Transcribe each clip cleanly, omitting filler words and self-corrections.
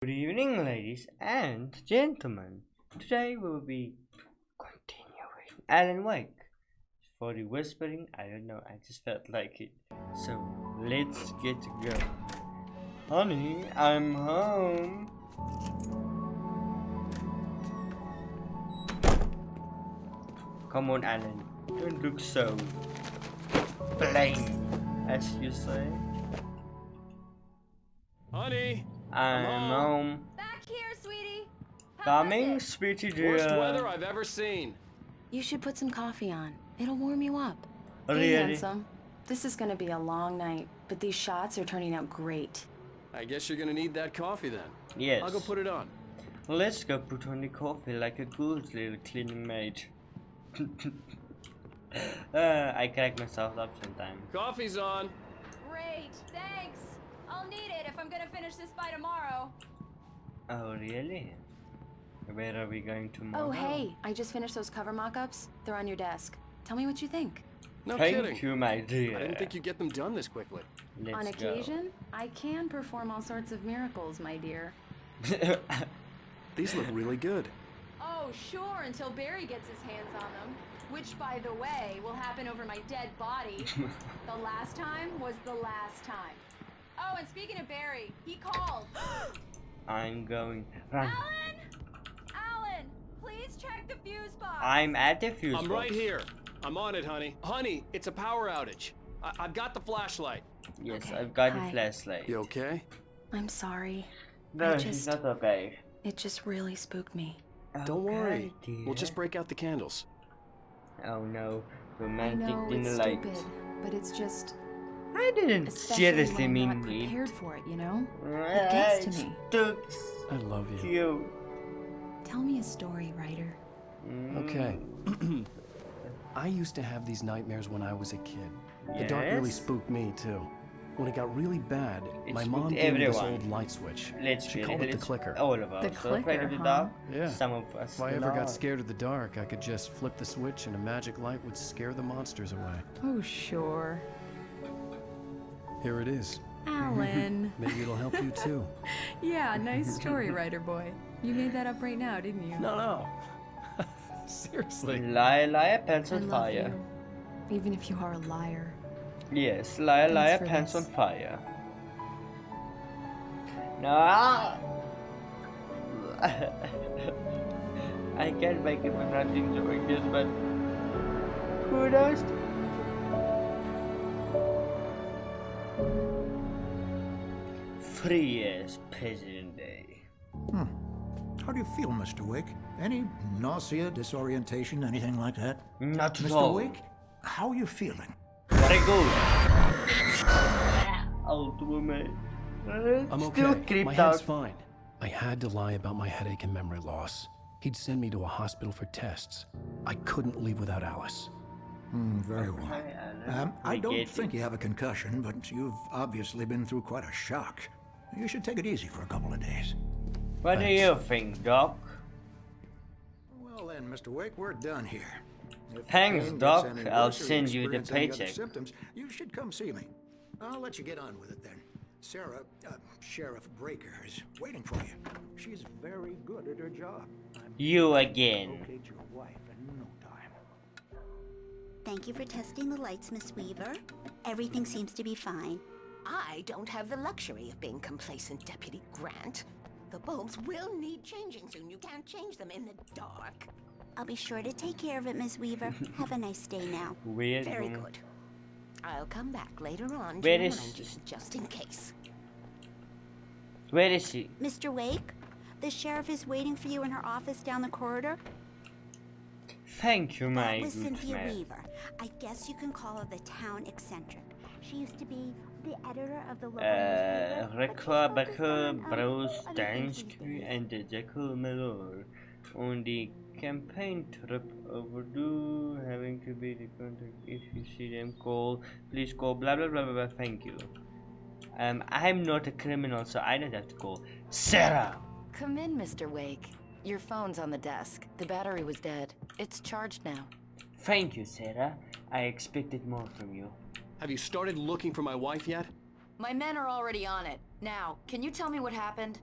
Good evening, ladies and gentlemen. Today we will be continuing Alan Wake. For the whispering, I don't know, I just felt like it. So let's get going. Honey, I'm home. Come on, Alan. Don't look so plain, as you say. Honey, I'm home. Back here, sweetie. How Coming, was it? sweetie worst dear. weather I've ever seen. You should put some coffee on. It'll warm you up. Hey, Really? handsome. This is gonna be a long night, but these shots are turning out great. I guess you're gonna need that coffee then. Yes. I'll go put it on. Let's go put on the coffee like a good little cleaning maid. I crack myself up sometimes. Coffee's on. Great, thanks. I'll need it if I'm gonna finish this by tomorrow. Oh, really? Where are we going tomorrow? Oh, hey, I just finished those cover mock-ups. They're on your desk. Tell me what you think. No Thank kidding. you, my dear. I didn't think you'd get them done this quickly. Let's on go. occasion, I can perform all sorts of miracles, my dear. These look really good. Oh, sure, until Barry gets his hands on them. Which, by the way, will happen over my dead body. The last time was the last time. Oh, and speaking of Barry, he called. I'm going. Run. Alan! Alan, please check the fuse box. I'm at the fuse I'm box. right here. I'm on it, honey. Honey, it's a power outage. I've got the flashlight. Yes, Okay, I've got hi. the flashlight. You okay? I'm sorry. No, I she's just- not okay. It just really spooked me. Don't worry. dear. We'll just break out the candles. Oh no, I romantic know dinner it's light. stupid, but it's just I didn't especially seriously when I'm mean not it. prepared for it, you know? It gets to me. Stooks. I love you. Cute. Tell me a story, writer. Okay. I used to have these nightmares when I was a kid. The dark really Yes? spooked me too. When it got really bad, It my spooked mom gave me this everyone. old light switch. Let's She be called it the let's- clicker. All of us. The So afraid clicker, of the huh? dark? Yeah. Some of us. If I ever not. got scared of the dark, I could just flip the switch and a magic light would scare the monsters away. Oh, sure. Here it is. Alan. Maybe it'll help you too. Yeah, nice story, writer boy. You made that up right now, didn't you? No. Seriously. Liar, liar, pants I on love fire. you. Even if you are a liar. Yes, liar, Thanks liar, for pants this. on fire. No. I can't make it for nothing doing this, but kudos. Free as President Day. How do you feel, Mr. Wake? Any nausea, disorientation, anything like that? Not at Mr. all. Wake, how are you feeling? Very good. Old woman. I'm Still okay. creeped My head's out. fine. I had to lie about my headache and memory loss. He'd send me to a hospital for tests. I couldn't leave without Alice. Very well. Hi, Alan. I We don't get think it. you have a concussion, but you've obviously been through quite a shock. You should take it easy for a couple of days. What do you think, Doc? Well then, Mr. Wake, we're done here. If Thanks, pain gets Doc. any I'll worse or send you the experience any other paycheck. symptoms, you should come see me. I'll let you get on with it then. Sarah, Sheriff Breaker, is waiting for you. She's very good at her job. I'm You again. locate your wife in no time. Thank you for testing the lights, Miss Weaver. Everything seems to be fine. I don't have the luxury of being complacent, Deputy Grant. The bulbs will need changing soon. You can't change them in the dark. I'll be sure to take care of it, Miss Weaver. Have a nice day now. Weird Very woman. good. I'll come back later on Where to is- remind you, just in case. Where is she? Mr. Wake, the sheriff is waiting for you in her office down the corridor. Thank you, my That was good Cynthia man. Weaver. I guess you can call her the town eccentric. She used to be the editor of the local newspaper. but she's focused Rekla on, Bruce other things these Dansky days. and Jekyll Miller on the campaign trip overdue, having to be the contact if you see them call, please call, blah blah blah blah blah, thank you. I'm not a criminal, so I don't have to call. Sarah! Come in, Mr. Wake. Your phone's on the desk. The battery was dead. It's charged now. Thank you, Sarah. I expected more from you. Have you started looking for my wife yet? My men are already on it. Now, can you tell me what happened?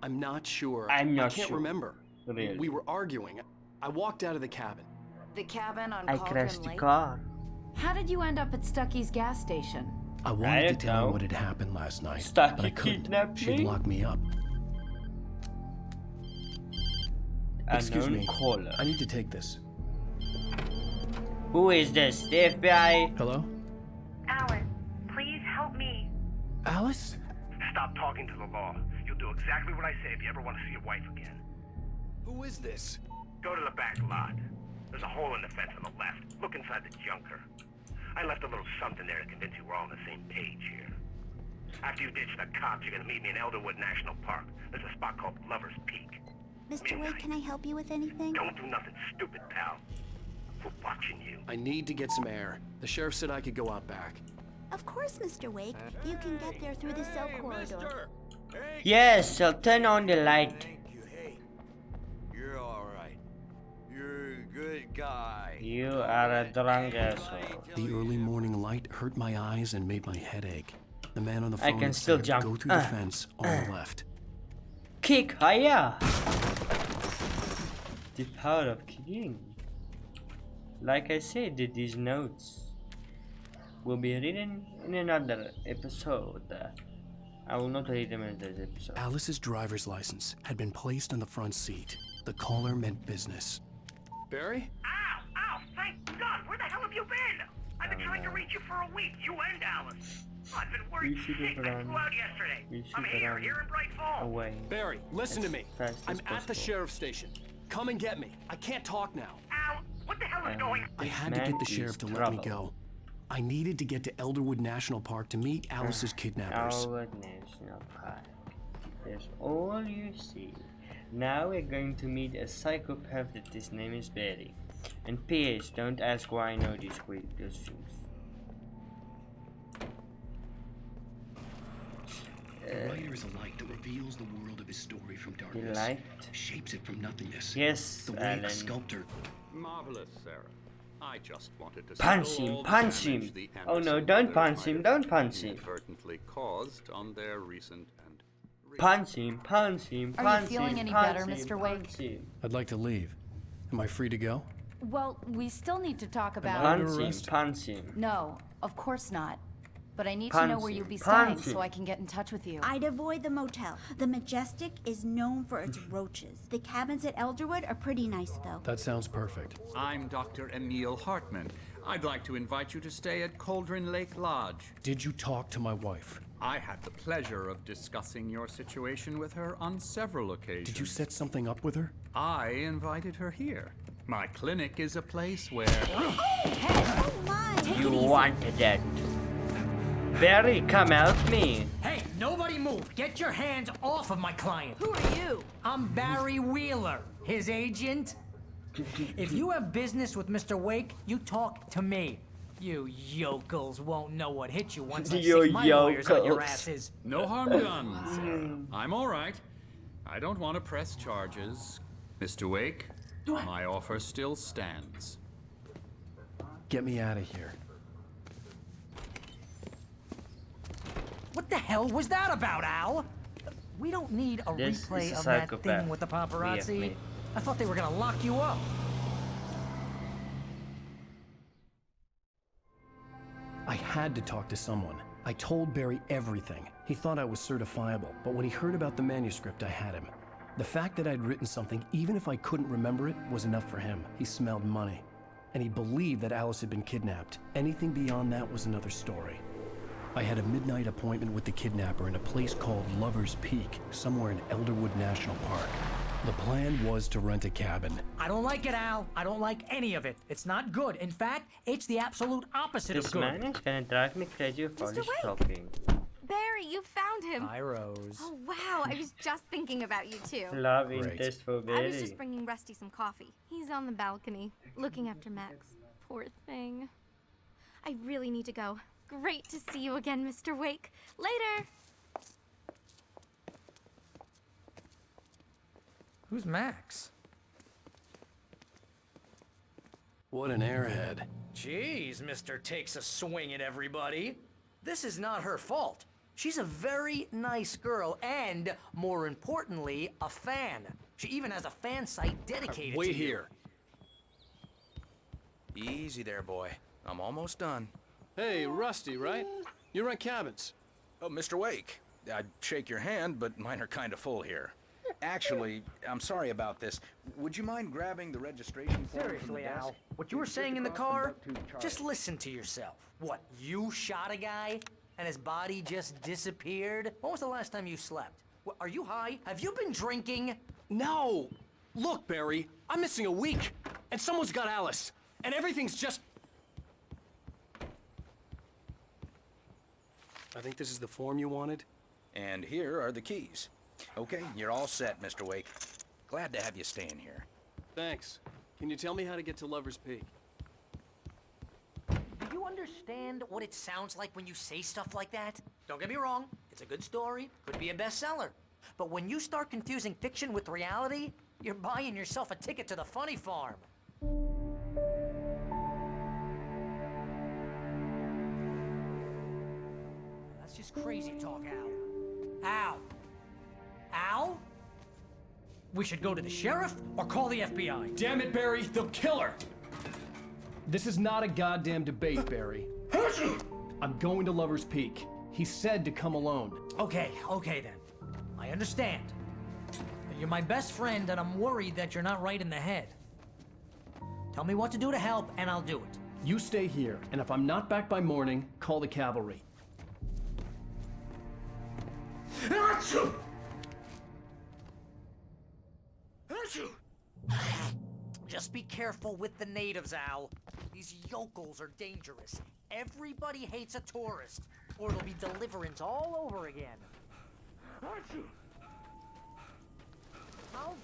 I'm not sure. I'm not I can't sure. remember. Really? We were arguing. I walked out of the cabin. The cabin on I Cauldron crashed the Lake? car. How did you end up at Stucky's gas station? I wanted to don't tell know. her what had happened last night, Stucky but I couldn't. kidnapped She'd me? lock me up. Excuse Unknown me. caller. I need to take this. Who is this? The FBI? Hello? Alice, please help me. Alice? Stop talking to the law. You'll do exactly what I say if you ever want to see your wife again. Who is this? Go to the back lot. There's a hole in the fence on the left. Look inside the junker. I left a little something there to convince you we're all on the same page here. After you ditch the cops, you're gonna meet me in Elderwood National Park. There's a spot called Lover's Peak. Mr. Wake, can I help you with anything? Don't do nothing stupid, pal. We're watching you. I need to get some air. The sheriff said I could go out back. Of course, Mr. Wake. You can get there through the cell corridor. Yes, I'll turn on the light. Thank you. Hey, you're all right. You're a good guy. You are a drunk asshole. The early morning light hurt my eyes and made my head ache. The man on the I phone can had still said, jump. Go through the fence on the left. Kick higher. The power of kicking. Like I said, these notes will be written in another episode. I will not read them in this episode. Alice's driver's license had been placed on the front seat. The caller meant business. Barry? Ow! Ow! Thank God! Where the hell have you been? I've been trying to reach you for a week. You and Alice. I've been worried We should sick. have I run. flew out yesterday. We should I'm have run here in Bright Falls. away. Barry, listen to me. fast as I'm at the possible. sheriff's station. Come and get me. I can't talk now. Ow! What the hell is going on? I This had to man get the is sheriff to let trouble. me go. I needed to get to Elderwood National Park to meet Alice's kidnappers. Elwood National Park. That's all you see. Now we're going to meet a psychopath that his name is Barry. And P.S. Don't ask why I know these things. The writer is a light that reveals the world of his story from darkness. light? Shapes it from nothingness. Yes, The way Alan. a sculptor. Marvelous, Sarah. I just wanted to Punch settle him, all the punch damage him. the Oh no, Anderson don't brothers punch might him, have don't punch him. inadvertently caused on their recent and Punch him, punch him, Are punch you feeling him, any punch better, him, Mr. Wake? punch him. I'd like to leave. Am I free to go? Well, we still need to talk I about... under Punch him, arrest? punch him. No, of course not. But I need to Punch know where him, you'll be punch staying so him. I can get in touch with you. I'd avoid the motel. The Majestic is known for its roaches. The cabins at Elderwood are pretty nice, though. That sounds perfect. I'm Dr. Emil Hartman. I'd like to invite you to stay at Cauldron Lake Lodge. Did you talk to my wife? I had the pleasure of discussing your situation with her on several occasions. Did you set something up with her? I invited her here. My clinic is a place where... Oh my! You wanted that. Barry, come help me. Hey, nobody move. Get your hands off of my client. Who are you? I'm Barry Wheeler, his agent. If you have business with Mr. Wake, you talk to me. You yokels won't know what hit you once I You see my lawyers on your yokels. asses. No harm done, Sarah. I'm all right. I don't want to press charges. Mr. Wake, my offer still stands. Get me out of here. What the hell was that about, Al? We don't need a This is replay a of that psychopath thing with the we have paparazzi. made. I thought they were gonna lock you up. I had to talk to someone. I told Barry everything. He thought I was certifiable, but when he heard about the manuscript, I had him. The fact that I'd written something, even if I couldn't remember it, was enough for him. He smelled money. And he believed that Alice had been kidnapped. Anything beyond that was another story. I had a midnight appointment with the kidnapper in a place called Lover's Peak, somewhere in Elderwood National Park. The plan was to rent a cabin. I don't like it, Al. I don't like any of it. It's not good. In fact, it's the absolute opposite This of good. man is gonna drive me crazy for Mr. his Wake. talking. Barry, you found him. Hi, Rose. Oh, wow. I was just thinking about you, too. Love Great. interest for I was Barry. just bringing Rusty some coffee. He's on the balcony, looking after Max. Poor thing. I really need to go. Great to see you again, Mr. Wake. Later! Who's Max? What an airhead. Jeez, Mr. Takes a swing at everybody. This is not her fault. She's a very nice girl, and more importantly, a fan. She even has a fan site dedicated to you. Wait here. Easy there, boy. I'm almost done. Hey, Rusty, right? You rent cabins. Oh, Mr. Wake. I'd shake your hand, but mine are kind of full here. Actually, I'm sorry about this. Would you mind grabbing the registration form? Seriously, Al, what you were saying in the car, just listen to yourself. What, you shot a guy and his body just disappeared? When was the last time you slept? What, are you high? Have you been drinking? No! Look, Barry, I'm missing a week, and someone's got Alice, and everything's just... I think this is the form you wanted. And here are the keys. Okay, you're all set, Mr. Wake. Glad to have you staying here. Thanks. Can you tell me how to get to Lover's Peak? Do you understand what it sounds like when you say stuff like that? Don't get me wrong, it's a good story, could be a bestseller. But when you start confusing fiction with reality, you're buying yourself a ticket to the funny farm. That's just crazy talk, Al. Al! Al? We should go to the sheriff or call the FBI. Damn it, Barry, they'll kill her! This is not a goddamn debate, Barry. I'm going to Lover's Peak. He said to come alone. Okay then. I understand. You're my best friend, and I'm worried that you're not right in the head. Tell me what to do to help, and I'll do it. You stay here, and if I'm not back by morning, call the cavalry. Just be careful with the natives, Al. These yokels are dangerous. Everybody hates a tourist, or it'll be Deliverance all over again. I'll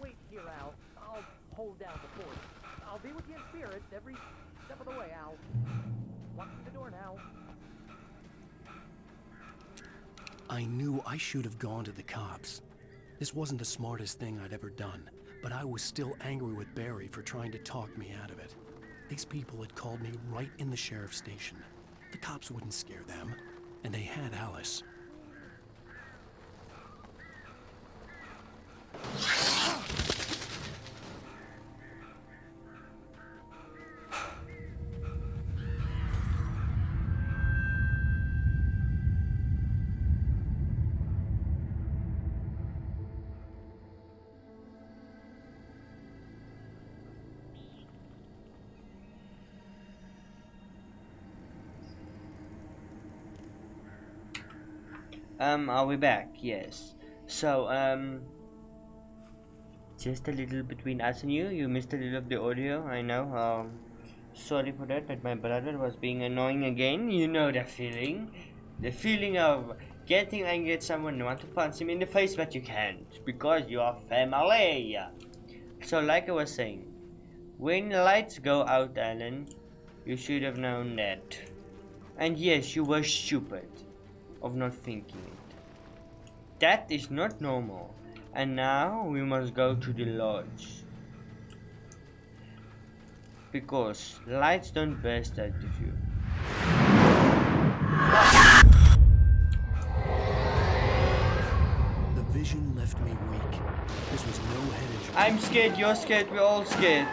wait here, Al. I'll hold down the fort. I'll be with you in spirit every step of the way, Al. Walk through the door now. I knew I should have gone to the cops. This wasn't the smartest thing I'd ever done, but I was still angry with Barry for trying to talk me out of it. These people had called me right in the sheriff's station. The cops wouldn't scare them, and they had Alice. Are we back? Yes. So, just a little between us and you missed a little of the audio, I know. Sorry for that, but my brother was being annoying again. You know the feeling. The feeling of getting angry at someone and want to punch him in the face, but you can't, because you are family. So, like I was saying, when the lights go out, Alan, you should have known that. And yes, you were stupid of not thinking it. That is not normal. And now we must go to the lodge, because lights don't burst out of you. The vision left me weak. This was no head injury. I'm scared, you're scared, we're all scared.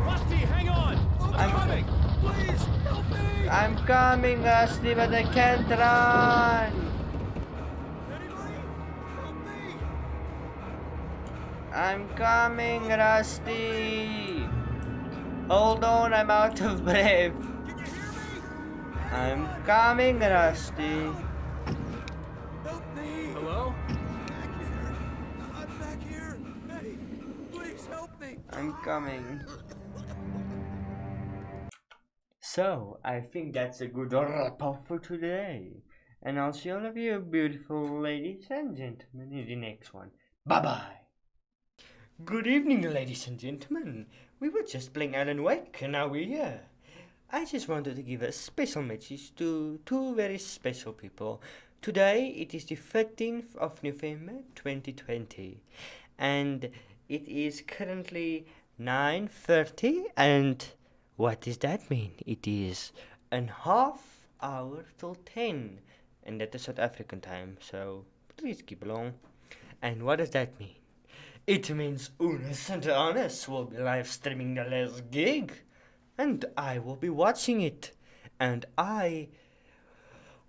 Rusty, hang on! I'm coming! Please, help me! I'm coming, Rusty, but I can't run. I'm coming, Rusty. Hold on, I'm out of breath. I'm coming, Rusty. Hello? I'm back here. Hey, please help me. I'm coming. So, I think that's a good wrap-up for today. And I'll see all of you beautiful ladies and gentlemen in the next one. Bye-bye. Good evening, ladies and gentlemen. We were just playing Alan Wake, and now we're here. I just wanted to give a special message to two very special people. Today, it is the 13th of November 2020, and it is currently 9:30, and what does that mean? It is and half hour till 10, and that is South African time, so please keep along. And what does that mean? It means Unus and Honest will be live streaming the last gig, and I will be watching it, and I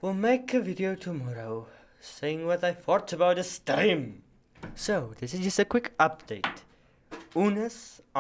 will make a video tomorrow saying what I thought about the stream. So this is just a quick update. Unus